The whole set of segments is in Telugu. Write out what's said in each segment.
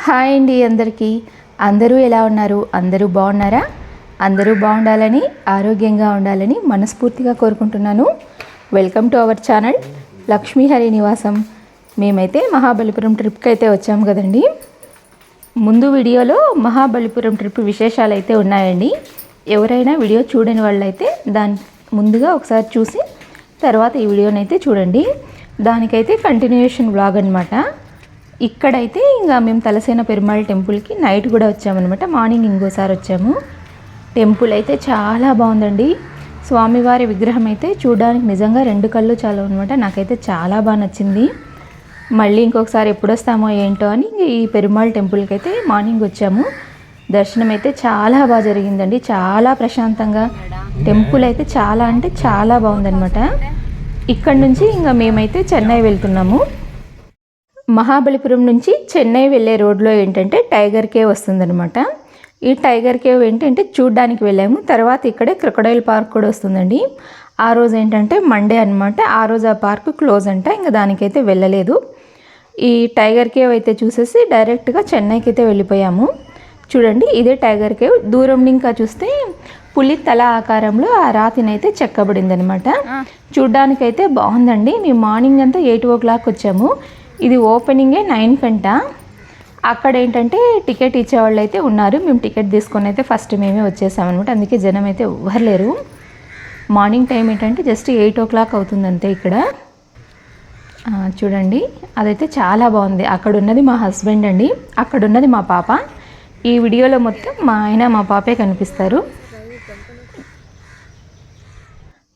హాయ్ అండి అందరికీ. అందరూ ఎలా ఉన్నారు? అందరూ బాగున్నారా? అందరూ బాగుండాలని, ఆరోగ్యంగా ఉండాలని మనస్ఫూర్తిగా కోరుకుంటున్నాను. Welcome to our channel Lakshmi Hari నివాసం. మేమైతే మహాబలిపురం ట్రిప్కి అయితే వచ్చాము కదండి. ముందు వీడియోలో మహాబలిపురం ట్రిప్ విశేషాలు అయితే ఉన్నాయండి. ఎవరైనా వీడియో చూడని వాళ్ళైతే దాని ముందుగా ఒకసారి చూసి తర్వాత ఈ వీడియోనైతే చూడండి. దానికైతే కంటిన్యూషన్ వ్లాగ్ అనమాట. ఇక్కడైతే ఇంకా మేము తలసేన పెరుమాళ్ టెంపుల్కి నైట్ కూడా వచ్చామన్నమాట. మార్నింగ్ ఇంకోసారి వచ్చాము. టెంపుల్ అయితే చాలా బాగుందండి. స్వామివారి విగ్రహం అయితే చూడడానికి నిజంగా రెండు కళ్ళు చాలు అనమాట. నాకైతే చాలా బాగా నచ్చింది. మళ్ళీ ఇంకొకసారి ఎప్పుడు వస్తామో ఏంటో అని ఈ పెరుమాళ్ టెంపుల్కి అయితే మార్నింగ్ వచ్చాము. దర్శనం అయితే చాలా బాగా జరిగిందండి. చాలా ప్రశాంతంగా టెంపుల్ అయితే చాలా అంటే చాలా బాగుందనమాట. ఇక్కడ నుంచి ఇంకా మేమైతే చెన్నై వెళ్తున్నాము. మహాబలిపురం నుంచి చెన్నై వెళ్ళే రోడ్లో ఏంటంటే టైగర్ కేవ్ వస్తుందన్నమాట. ఈ టైగర్ కేవ్ ఏంటంటే చూడ్డానికి వెళ్ళాము. తర్వాత ఇక్కడే క్రొకడైల్ పార్క్ కూడా వస్తుందండి. ఆ రోజు ఏంటంటే మండే అనమాట. ఆ రోజు ఆ పార్క్ క్లోజ్ అంట. ఇంకా దానికైతే వెళ్ళలేదు. ఈ టైగర్ కేవ్ అయితే చూసేసి డైరెక్ట్గా చెన్నైకి అయితే వెళ్ళిపోయాము. చూడండి, ఇదే టైగర్ కేవ్. దూరం ఇంకా చూస్తే పులి తల ఆకారంలో ఆ రాతిని అయితే చెక్కబడింది అనమాట. చూడ్డానికైతే బాగుందండి. మేము మార్నింగ్ అంతా 8 o'clock వచ్చాము. ఇది ఓపెనింగే 9 కంట. అక్కడ ఏంటంటే టికెట్ ఇచ్చేవాళ్ళు అయితే ఉన్నారు. మేము టికెట్ తీసుకొని అయితే ఫస్ట్ మేమే వచ్చేసామన్నమాట. అందుకే జనం అయితే ఎవ్వరు లేరు. మార్నింగ్ టైం ఏంటంటే జస్ట్ 8 o'clock అవుతుంది అంతే. ఇక్కడ చూడండి, అదైతే చాలా బాగుంది. అక్కడ ఉన్నది మా హస్బెండ్ అండి, అక్కడ ఉన్నది మా పాప. ఈ వీడియోలో మొత్తం మా ఆయన మా పాపే కనిపిస్తారు.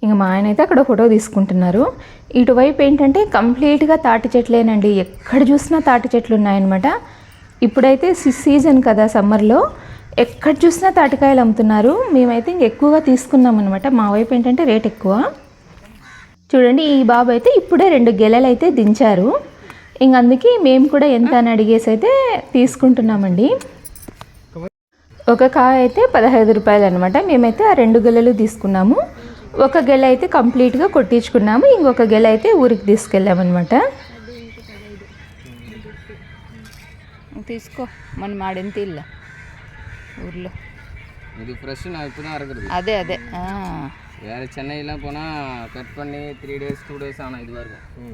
ఇంక మా ఆయన అయితే అక్కడ ఫోటో తీసుకుంటున్నారు. ఇటువైపు ఏంటంటే కంప్లీట్గా తాటి చెట్లేనండి. ఎక్కడ చూసినా తాటి చెట్లు ఉన్నాయన్నమాట. ఇప్పుడైతే సీజన్ కదా, సమ్మర్లో ఎక్కడ చూసినా తాటికాయలు అమ్ముతున్నారు. మేమైతే ఇంక ఎక్కువగా తీసుకున్నాం అనమాట. మా వైపు ఏంటంటే రేట్ ఎక్కువ. చూడండి, ఈ బాబు అయితే ఇప్పుడే 2 గెలలు అయితే దించారు. ఇంక అందుకే మేము కూడా ఎంత అని అడిగేసి అయితే తీసుకుంటున్నామండి. ఒక కాయ అయితే 15 రూపాయలు అనమాట. మేమైతే ఆ 2 గెలలు తీసుకున్నాము. ఒక గెల అయితే కంప్లీట్గా కొట్టించుకున్నాము. ఇంకొక గెల అయితే ఊరికి తీసుకెళ్ళామన్నమాట. తీసుకో మన మాడెంత ఇల్ల ఊర్లో இது ஃப்ரெஷ் நான் இப்போ தான் அறுக்கிறது. అదే అదే வேறு சென்னையெல்லாம் போனால் கட் பண்ணி 3 days 2 days ஆனால் இதுவாக இருக்கும்.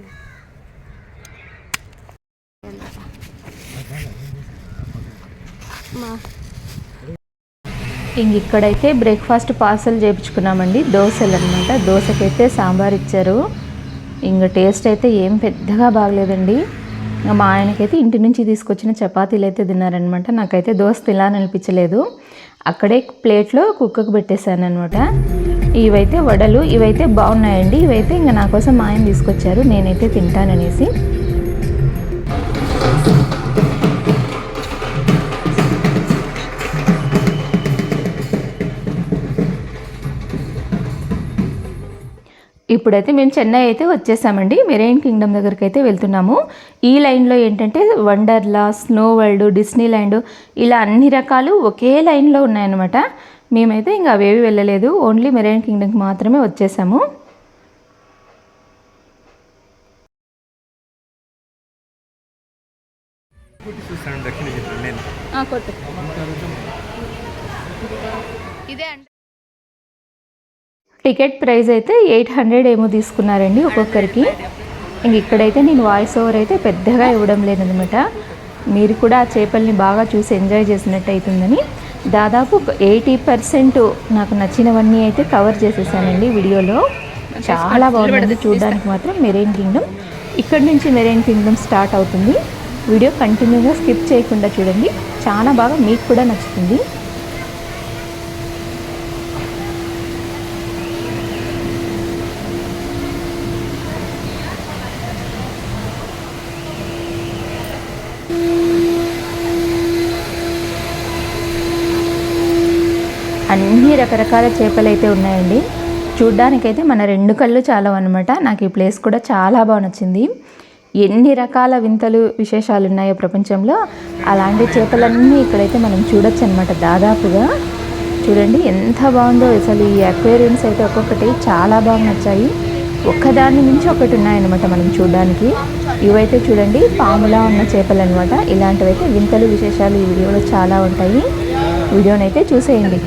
ఇంక ఇక్కడైతే బ్రేక్ఫాస్ట్ పార్సల్ చేయించుకున్నామండి. దోశలు అనమాట. దోశకైతే సాంబార్ ఇచ్చారు. ఇంక టేస్ట్ అయితే ఏం పెద్దగా బాగలేదండి. మా ఆయనకైతే ఇంటి నుంచి తీసుకొచ్చిన చపాతీలు అయితే తిన్నారనమాట. నాకైతే దోశ తినాలనిపించలేదు. అక్కడే ప్లేట్లో కుక్కకు పెట్టేశాను అనమాట. ఇవైతే వడలు, ఇవైతే బాగున్నాయండి. ఇవైతే ఇంకా నా కోసం మా ఆయన తీసుకొచ్చారు, నేనైతే తింటాననేసి. ఇప్పుడైతే మేము చెన్నై అయితే వచ్చేసామండి. మెరైన్ కింగ్డమ్ దగ్గరికి అయితే వెళ్తున్నాము. ఈ లైన్లో ఏంటంటే Wonderla, snow world, Disney land ఇలా అన్ని రకాలు ఒకే లైన్లో ఉన్నాయన్నమాట. మేమైతే ఇంకా అవేవి వెళ్ళలేదు. ఓన్లీ మెరైన్ కింగ్డమ్కి మాత్రమే వచ్చేసాము. టికెట్ ప్రైస్ అయితే 800 ఏమో తీసుకున్నారండి ఒక్కొక్కరికి. ఇంక ఇక్కడైతే నేను వాయిస్ ఓవర్ అయితే పెద్దగా ఇవ్వడం లేదనమాట. మీరు కూడా ఆ చేపల్ని బాగా చూసి ఎంజాయ్ చేసినట్టు అవుతుందని దాదాపు 80% నాకు నచ్చినవన్నీ అయితే కవర్ చేసేసానండి వీడియోలో. చాలా బాగుంది చూడడానికి మాత్రం మెరైన్ కింగ్డమ్. ఇక్కడ నుంచి మెరైన్ కింగ్డమ్ స్టార్ట్ అవుతుంది. వీడియో కంటిన్యూగా స్కిప్ చేయకుండా చూడండి. చాలా బాగా మీకు కూడా నచ్చుతుంది. అన్ని రకరకాల చేపలు అయితే ఉన్నాయండి. చూడ్డానికైతే మన 2 కళ్ళు చాలవు అనమాట. నాకు ఈ ప్లేస్ కూడా చాలా బాగా నచ్చింది. ఎన్ని రకాల వింతలు విశేషాలు ఉన్నాయో ప్రపంచంలో, అలాంటి చేపలన్నీ ఇక్కడైతే మనం చూడొచ్చు అనమాట. దాదాపుగా చూడండి ఎంత బాగుందో అసలు. ఈ అక్వేరియంస్ అయితే ఒక్కొక్కటి చాలా బాగా నచ్చాయి. ఒక్కదాని నుంచి ఒకటి ఉన్నాయన్నమాట మనం చూడడానికి. ఇవైతే చూడండి పాములా ఉన్న చేపలు అనమాట. ఇలాంటివైతే వింతలు విశేషాలు ఈ వీడియోలో చాలా ఉంటాయి. వీడియోనైతే చూసేయండి.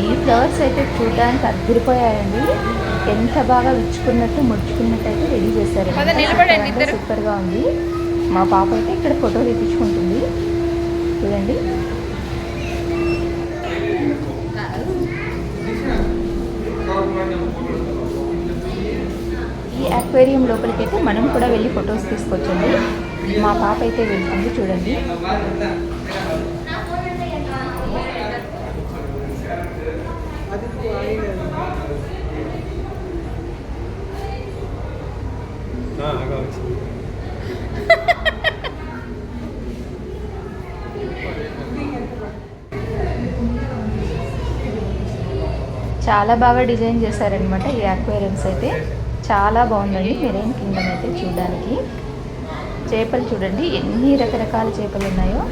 ఈ ఫ్లవర్స్ అయితే చూడడానికి అద్దరిపోయాయండి. ఎంత బాగా విచ్చుకున్నట్టు ముడుచుకున్నట్టు అయితే రెడీ చేశారు. సూపర్గా ఉంది. మా పాప అయితే ఇక్కడ ఫోటో తీపించుకుంటుంది చూడండి. ఈ అక్వేరియం లోపలికి అయితే మనం కూడా వెళ్ళి ఫొటోస్ తీసుకొచ్చండి. మా పాప అయితే వెళ్తుంది చూడండి. చాలా బాగా డిజైన్ చేశారనమాట ఈ అక్వేరియంస్ అయితే. చాలా బాగుందండి. మెరైన్ కింగ్డమ్ అయితే చూడడానికి. చేపలు చూడండి ఎన్ని రకరకాల చేపలు ఉన్నాయో.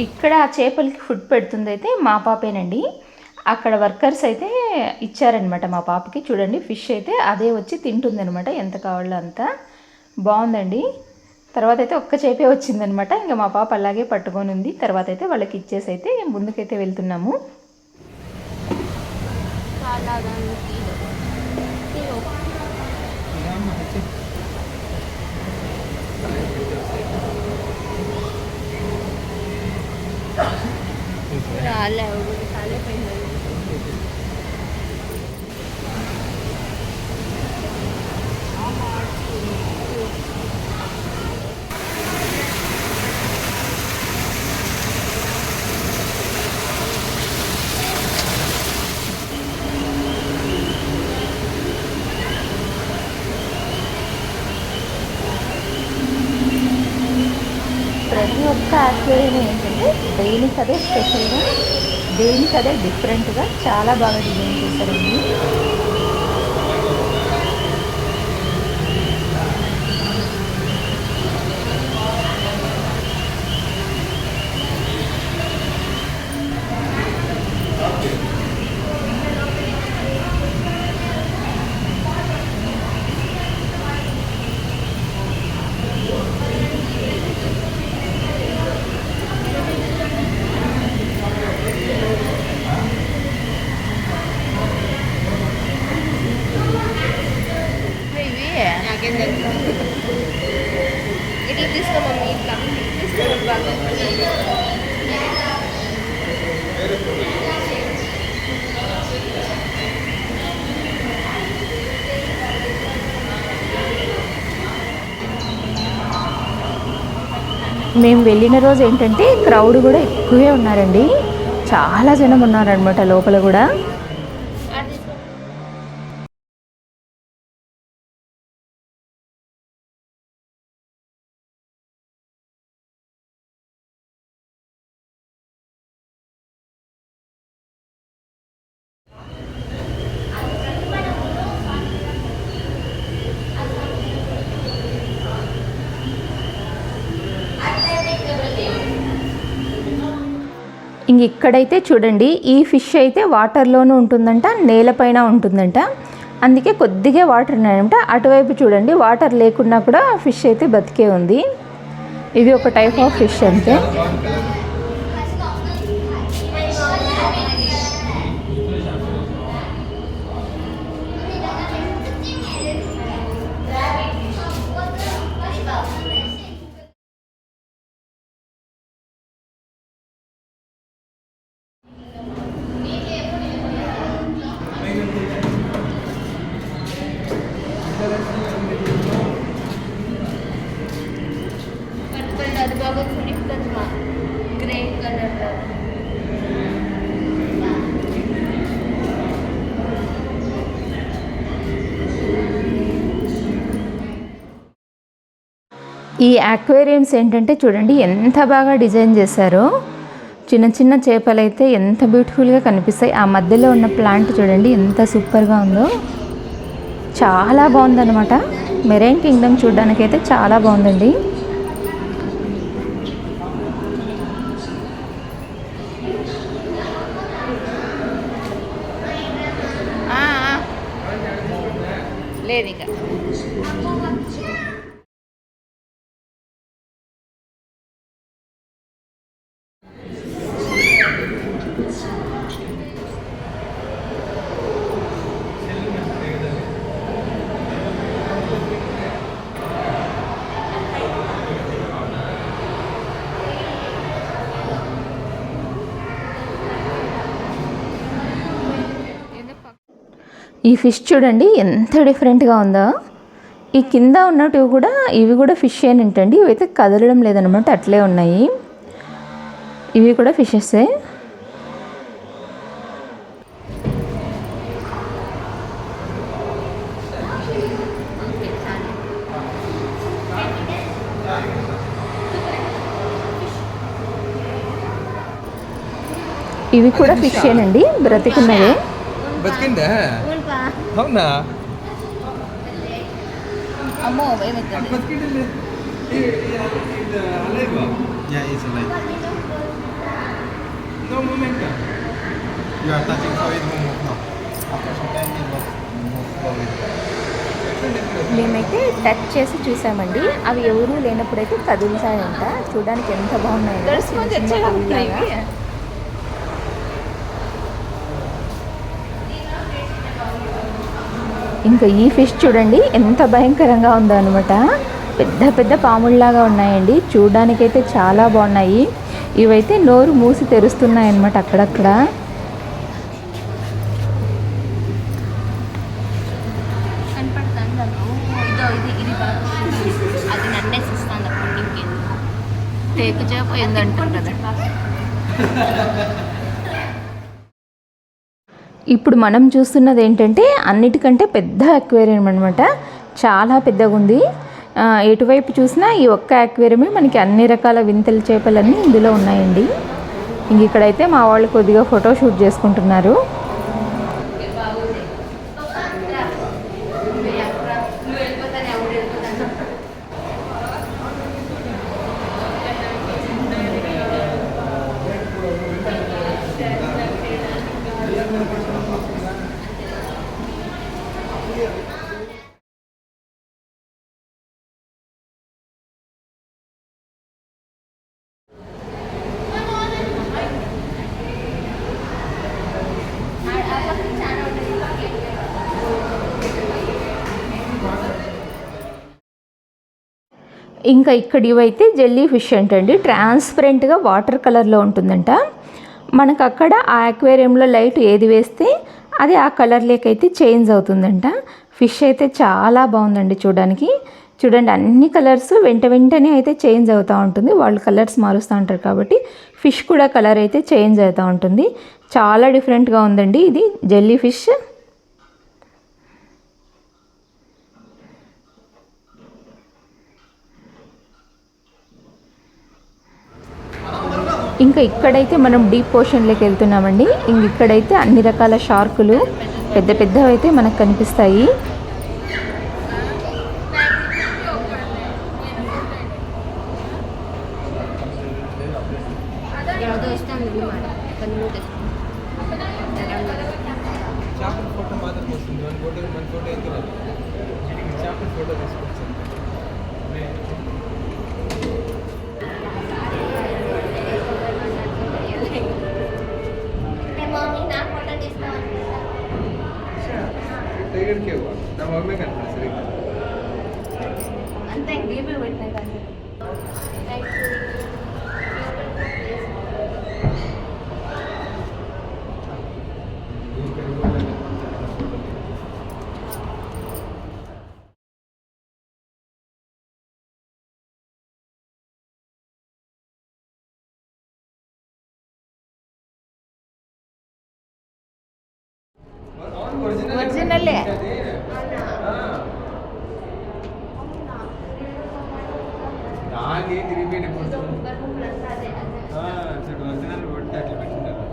ఇక్కడ ఆ చేపలకి ఫుడ్ పెడుతుంది అయితే మా పాపేనండి. అక్కడ వర్కర్స్ అయితే ఇచ్చారనమాట మా పాపకి. చూడండి ఫిష్ అయితే అదే వచ్చి తింటుంది అనమాట. ఎంత కావాలో అంత బాగుందండి. తర్వాత అయితే ఒక్క చేపే వచ్చిందనమాట. ఇంకా మా పాప అలాగే పట్టుకొని ఉంది. తర్వాత అయితే వాళ్ళకి ఇచ్చేసి అయితే ముందుకైతే వెళ్తున్నాము. ప్రతి ఒక్క అక్వేరియం ఏంటంటే దేనికదే స్పెషల్గా, దేనికదే డిఫరెంట్గా చాలా బాగా డిజైన్ చేశారండి. ఇట్లా తీసుకో మమ్మీ, ఇట్లా తీసుకోవాలి. మేము వెళ్ళిన రోజు ఏంటంటే క్రౌడ్ కూడా ఎక్కువే ఉన్నారండి. చాలా జనం ఉన్నారనమాట లోపల కూడా. ఇంక ఇక్కడైతే చూడండి ఈ ఫిష్ అయితే వాటర్లోనూ ఉంటుందంట, నేలపైన ఉంటుందంట. అందుకే కొద్దిగా వాటర్ ఉన్నాయంట. అటువైపు చూడండి వాటర్ లేకున్నా కూడా ఫిష్ అయితే బతికే ఉంది. ఇది ఒక టైప్ ఆఫ్ ఫిష్ అంతే. అది బాగా కుడిపుతుంది మా ఈ అక్వేరియంస్ ఏంటంటే చూడండి ఎంత బాగా డిజైన్ చేశారో. చిన్న చిన్న చేపలు అయితే ఎంత బ్యూటిఫుల్గా కనిపిస్తాయి. ఆ మధ్యలో ఉన్న ప్లాంట్ చూడండి ఎంత సూపర్గా ఉందో. చాలా బాగుందన్నమాట. మెరైన్ కింగ్డమ్ చూడడానికైతే చాలా బాగుందండి. లేదు ఇంకా ఈ ఫిష్ చూడండి ఎంత డిఫరెంట్గా ఉందో. ఈ కింద ఉన్నట్టు కూడా ఇవి కూడా ఫిష్ ఏంటండి, ఇవైతే కదలడం లేదనమాట, అట్లే ఉన్నాయి. ఇవి కూడా ఫిషెస్సే. ఇవి కూడా ఫిష్ ఏనండి, బ్రతికున్నవే. బతికిందా? అవునా? అమ్మో ఏమవుతుంది. Yeah, it's alive. No movement. You are touching for it, move now. After some time, it will move forward. మేమైతే టచ్ చేసి చూసామండి. అవి ఎవరూ లేనప్పుడైతే కదులుతాయంట. చూడడానికి ఎంత బాగున్నాయి. గడుచుకొని తెచ్చేయాలి. ఇంకా ఈ ఫిష్ చూడండి ఎంత భయంకరంగా ఉందో అనమాట. పెద్ద పెద్ద పాముల్లాగా ఉన్నాయండి. చూడడానికైతే చాలా బాగున్నాయి. ఇవైతే నోరు మూసి తెరుస్తున్నాయి అన్నమాట అక్కడక్కడ. ఇది అది నన్నేసిస్తాను అప్పటికి టేకు చేయపోయిందంటుంటుంది. ఇప్పుడు మనం చూస్తున్నది ఏంటంటే అన్నిటికంటే పెద్ద అక్వేరియం అనమాట. చాలా పెద్దగా ఉంది. ఎటువైపు చూసినా ఈ ఒక్క అక్వేరియమే మనకి అన్ని రకాల వింతల చేపలన్నీ ఇందులో ఉన్నాయండి. ఇంక ఇక్కడైతే మా వాళ్ళు కొద్దిగా ఫోటో షూట్ చేసుకుంటున్నారు. ఇంకా ఇక్కడ ఇవైతే జెల్లీ ఫిష్ అంటండి. ట్రాన్స్పరెంట్గా వాటర్ కలర్లో ఉంటుందంట. మనకు అక్కడ ఆ అక్వేరియంలో లైట్ ఏది వేస్తే అది ఆ కలర్లోకైతే చేంజ్ అవుతుందంట. ఫిష్ అయితే చాలా బాగుందండి చూడడానికి. చూడండి అన్ని కలర్స్ వెంటనే అయితే చేంజ్ అవుతూ ఉంటుంది. వాళ్ళు కలర్స్ మారుస్తూ ఉంటారు కాబట్టి ఫిష్ కూడా కలర్ అయితే చేంజ్ అవుతూ ఉంటుంది. చాలా డిఫరెంట్గా ఉందండి ఇది జెల్లీ ఫిష్. ఇంకా ఇక్కడైతే మనం డీప్ ఓషన్లోకి వెళ్తున్నామండి. ఇంక ఇక్కడైతే అన్ని రకాల షార్కులు పెద్ద పెద్దవి అయితే మనకు కనిపిస్తాయి. చేపల ఫోటో మాత్రం వస్తుంది. మన ఫోటో ఎందుకు రాదు? చేపల ఫోటో తీసుకొచ్చాను. దగ్గరికి నా మమ్మీ కనిపిస్తుంది సరిగ్గా. అంతే బీబీ పెట్టినాయి కానీ ఒరిజినల్లే. గాలి తిరిగిపోయినాయి కొంచెం చెట్టు వంతెనలు కొట్టి అట్లా పెట్టింటారు.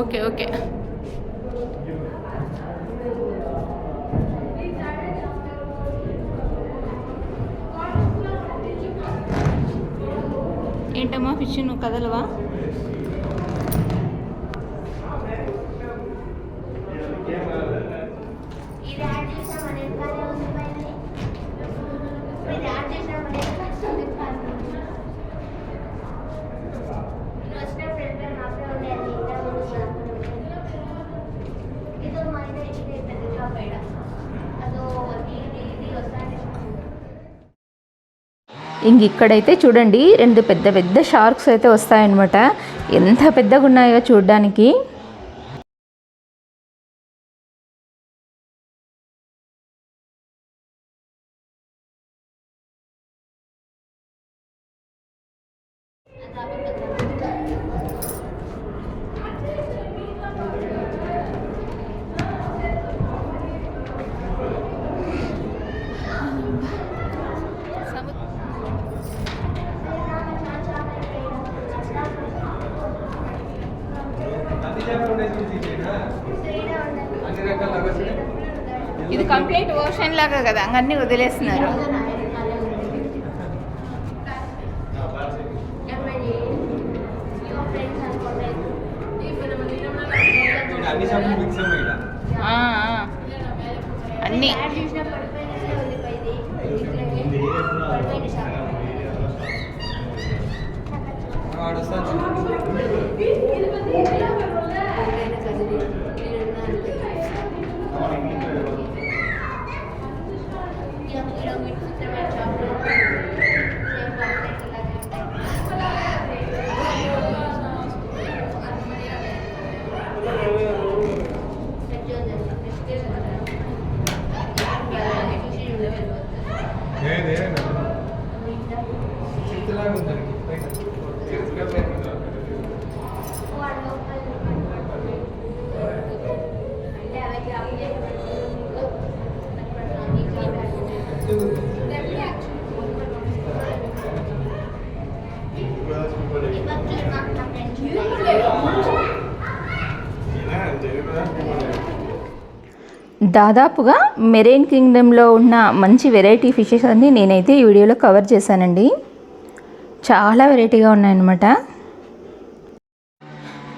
Okay okay. ఏంటమ్మా ఫిష్ నువ్వు కదలవా? ఇంక ఇక్కడైతే చూడండి 2 పెద్ద పెద్ద షార్క్స్ అయితే వస్తాయన్నమాట. ఎంత పెద్దగా ఉన్నాయో చూడడానికి. అన్ని రకాల లగస్ ఇది కంప్లీట్ ఓషన్ లాగా కదా, అన్నీ వదిలేస్తున్నారు. అన్ని షాపులు మిక్స్ అయ్యాయి. అన్నీ వాడు వస్తాను. దాదాపుగా మెరైన్ కింగ్డమ్లో ఉన్న మంచి వెరైటీ ఫిషెస్ అన్నీ నేనైతే ఈ వీడియోలో కవర్ చేశానండి. చాలా వెరైటీగా ఉన్నాయన్నమాట.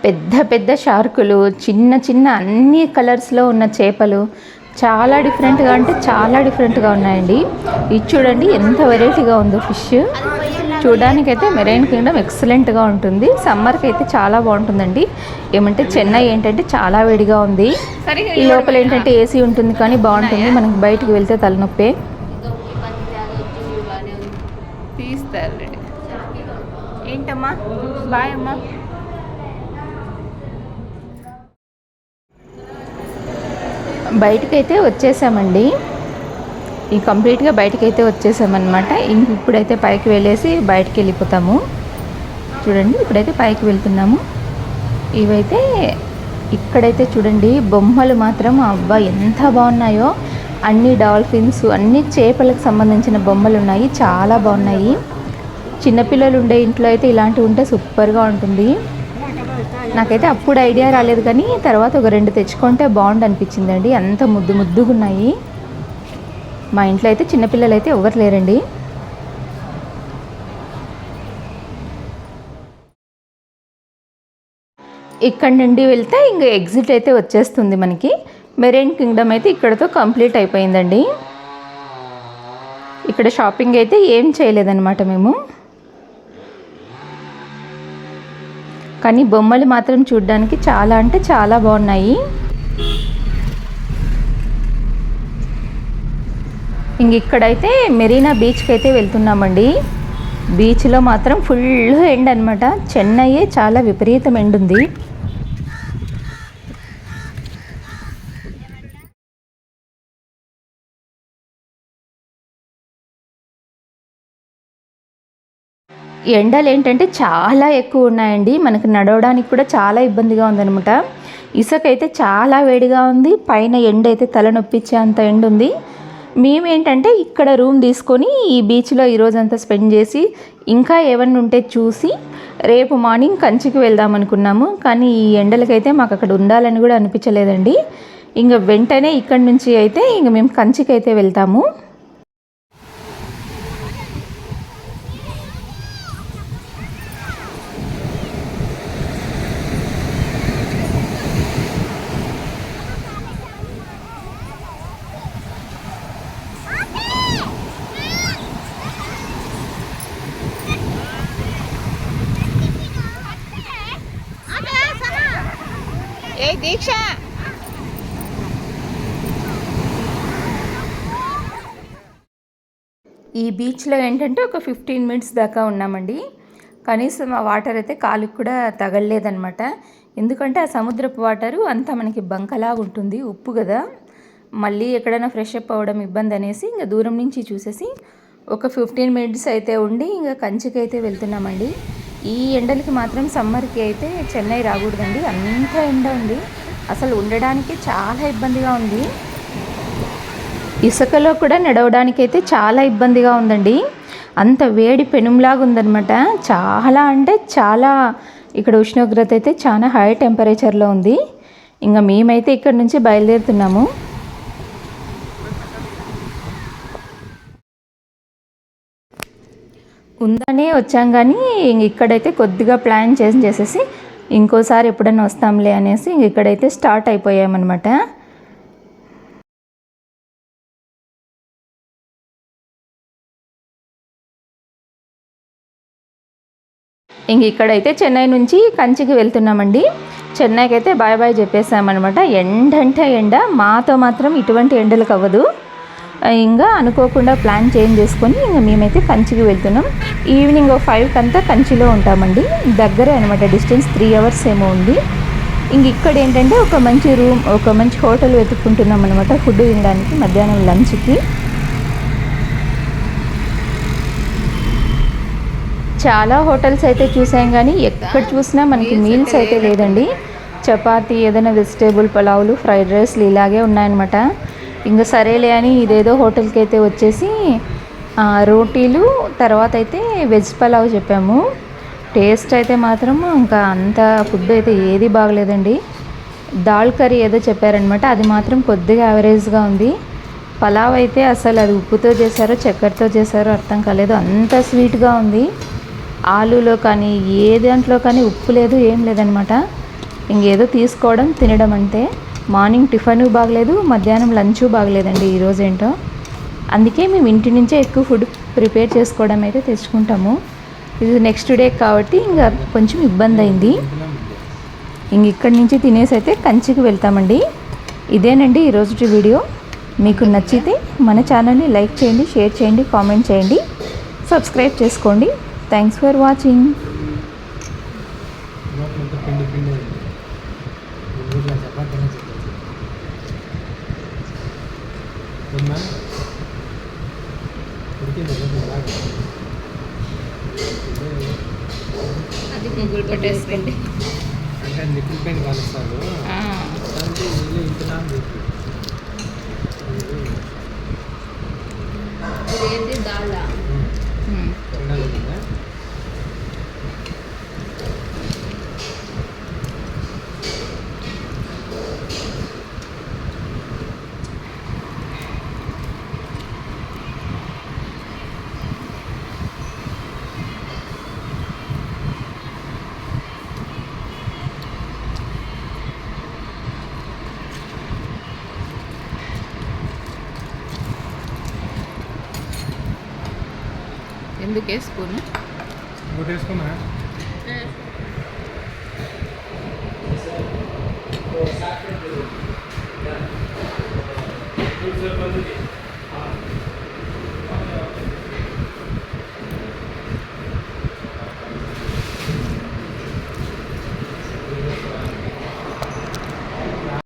పెద్ద పెద్ద షార్కులు, చిన్న చిన్న అన్ని కలర్స్లో ఉన్న చేపలు, చాలా డిఫరెంట్గా అంటే చాలా డిఫరెంట్గా ఉన్నాయండి. ఇది చూడండి ఎంత వెరైటీగా ఉందో ఫిష్. చూడడానికైతే మెరైన్ కింగ్డమ్ ఎక్సలెంట్గా ఉంటుంది. సమ్మర్కి అయితే చాలా బాగుంటుందండి. ఏమంటే చెన్నై ఏంటంటే చాలా వేడిగా ఉంది. ఈ లోపల ఏంటంటే ఏసీ ఉంటుంది కానీ బాగుంటుంది. మనకి బయటికి వెళ్తే తలనొప్పే. తీస్తారు. ఏంటమ్మా బాయ్ అమ్మా. బయటకైతే వచ్చేసామండి. ఈ కంప్లీట్గా బయటకైతే వచ్చేసామన్నమాట. ఇప్పుడైతే పైకి వెళ్ళేసి బయటికి వెళ్ళిపోతాము. చూడండి ఇప్పుడైతే పైకి వెళ్తున్నాము. ఇవైతే ఇక్కడైతే చూడండి బొమ్మలు మాత్రం అబ్బా ఎంత బాగున్నాయో. అన్ని డాల్ఫిన్స్, అన్ని చేపలకు సంబంధించిన బొమ్మలు ఉన్నాయి. చాలా బాగున్నాయి. చిన్నపిల్లలు ఉండే ఇంట్లో అయితే ఇలాంటివి ఉంటే సూపర్గా ఉంటుంది. నాకైతే అప్పుడు ఐడియా రాలేదు కానీ తర్వాత ఒక 2 తెచ్చుకుంటే బాగుండు అనిపించిందండి. అంత ముద్దు ముద్దుగా ఉన్నాయి. మా ఇంట్లో అయితే చిన్నపిల్లలు అయితే ఎవరు లేరండి. ఇక్కడ నుండి వెళ్తే ఇంక ఎగ్జిట్ అయితే వచ్చేస్తుంది మనకి. మెరైన్ కింగ్డమ్ అయితే ఇక్కడతో కంప్లీట్ అయిపోయిందండి. ఇక్కడ షాపింగ్ అయితే ఏం చేయలేదన్నమాట మేము. కానీ బొమ్మలు మాత్రం చూడడానికి చాలా అంటే చాలా బాగున్నాయి. ఇంక ఇక్కడైతే మెరీనా బీచ్కి అయితే వెళ్తున్నామండి. బీచ్లో మాత్రం ఫుల్ ఎండ్ అనమాట. చెన్నై చాలా విపరీతం ఎండ్ ఉంది. ఎండలు ఏంటంటే చాలా ఎక్కువ ఉన్నాయండి. మనకు నడవడానికి కూడా చాలా ఇబ్బందిగా ఉందన్నమాట. ఇసుక అయితే చాలా వేడిగా ఉంది. పైన ఎండ అయితే తలనొప్పించే అంత ఎండ ఉంది. మేమేంటంటే ఇక్కడ రూమ్ తీసుకొని ఈ బీచ్లో ఈరోజంతా స్పెండ్ చేసి ఇంకా ఏమన్నా ఉంటే చూసి రేపు మార్నింగ్ కంచికి వెళ్దాం అనుకున్నాము. కానీ ఈ ఎండలకైతే మాకు అక్కడ ఉండాలని కూడా అనిపించలేదండి. ఇంక వెంటనే ఇక్కడి నుంచి అయితే ఇంక మేము కంచికి అయితే వెళ్తాము. ఏ దీక్ష ఈ బీచ్లో ఏంటంటే ఒక 15 మినిట్స్ దాకా ఉన్నామండి. కనీసం ఆ వాటర్ అయితే కాలుకి కూడా తగలలేదనమాట. ఎందుకంటే ఆ సముద్రపు వాటరు అంతా మనకి బంకలాగా ఉంటుంది, ఉప్పు కదా, మళ్ళీ ఎక్కడైనా ఫ్రెష్ అప్ అవ్వడం ఇబ్బంది అనేసి ఇంకా దూరం నుంచి చూసేసి ఒక 15 మినిట్స్ అయితే ఉండి ఇంకా కంచికి అయితే వెళ్తున్నామండి. ఈ ఎండలకి మాత్రం సమ్మర్కి అయితే చెన్నై రాకూడదండి, అంత ఎండ ఉంది. అసలు ఉండడానికి చాలా ఇబ్బందిగా ఉంది. ఇసుకలో కూడా నడవడానికి అయితే చాలా ఇబ్బందిగా ఉందండి. అంత వేడి పెనుంలాగా ఉందన్నమాట. చాలా అంటే చాలా ఇక్కడ ఉష్ణోగ్రత అయితే చాలా హై టెంపరేచర్లో ఉంది. ఇంకా మేమైతే ఇక్కడ నుంచి బయలుదేరుతున్నాము. ఉందనే వచ్చాం కానీ ఇక్కడైతే కొద్దిగా ప్లాన్ చేసేసి ఇంకోసారి ఎప్పుడైనా వస్తాంలే అనేసి ఇక్కడైతే స్టార్ట్ అయిపోయామన్నమాట. ఇక్కడైతే చెన్నై నుంచి కంచికి వెళ్తున్నామండి. చెన్నైకి అయితే బాయ్ బాయ్ చెప్పేసామన్నమాట. ఎండ అంటే ఎండ, మాతో మాత్రం ఇటువంటి ఎండలకు అవ్వదు. ఇంకా అనుకోకుండా ప్లాన్ చేంజ్ చేసుకొని ఇంకా మేమైతే కంచికి వెళ్తున్నాం. ఈవినింగ్ 5 కంతా కంచిలో ఉంటామండి. దగ్గరే అనమాట, డిస్టెన్స్ 3 అవర్స్ ఏమో ఉంది. ఇక్కడ ఏంటంటే ఒక మంచి రూమ్, ఒక మంచి హోటల్ వెతుక్కుంటున్నాం అనమాట ఫుడ్ తినడానికి మధ్యాహ్నం లంచ్కి. చాలా హోటల్స్ అయితే చూసాం కానీ ఎక్కడ చూసినా మనకి మీల్స్ అయితే లేదండి. చపాతీ, ఏదైనా వెజిటేబుల్ పులావులు, ఫ్రైడ్ రైస్లు ఇలాగే ఉన్నాయన్నమాట. ఇంకా సరేలే అని ఇదేదో హోటల్కి అయితే వచ్చేసి రోటీలు, తర్వాత అయితే వెజ్ పలావ్ చెప్పాము. టేస్ట్ అయితే మాత్రం ఇంకా అంత ఫుడ్ అయితే ఏది బాగలేదండి. దాల్ కర్రీ ఏదో చెప్పారనమాట, అది మాత్రం కొద్దిగా యావరేజ్గా ఉంది. పలావ్ అయితే అసలు అది ఉప్పుతో చేశారో చక్కెరతో చేశారో అర్థం కాలేదు, అంత స్వీట్గా ఉంది. ఆలూలో కానీ ఏ దాంట్లో కానీ ఉప్పు లేదు, ఏం లేదనమాట. ఇంకేదో తీసుకోవడం తినడం అంతే. మార్నింగ్ టిఫను బాగలేదు, మధ్యాహ్నం లంచు బాగలేదండి ఈరోజు ఏంటో. అందుకే మేము ఇంటి నుంచే ఎక్కువ ఫుడ్ ప్రిపేర్ చేసుకోవడం అయితే తెచ్చుకుంటాము. ఇది నెక్స్ట్ డే కాబట్టి ఇంకా కొంచెం ఇబ్బంది అయింది. ఇక్కడి నుంచి తినేసి అయితే కంచికి వెళ్తామండి. ఇదేనండి ఈరోజు వీడియో. మీకు నచ్చితే మన ఛానల్ని లైక్ చేయండి, షేర్ చేయండి, కామెంట్ చేయండి, సబ్స్క్రైబ్ చేసుకోండి. Thanks for watching. అది గూగుల్ పెట్టేసుకోండి. అంటే నిప్పుల పెయిన్ కలుస్తారు అంటే వీళ్ళు ఇంతనా ఇదేంటి దాల్లా ఎందుకు వేసుకోను ఇంకోటి వేసుకున్నా Good, sir.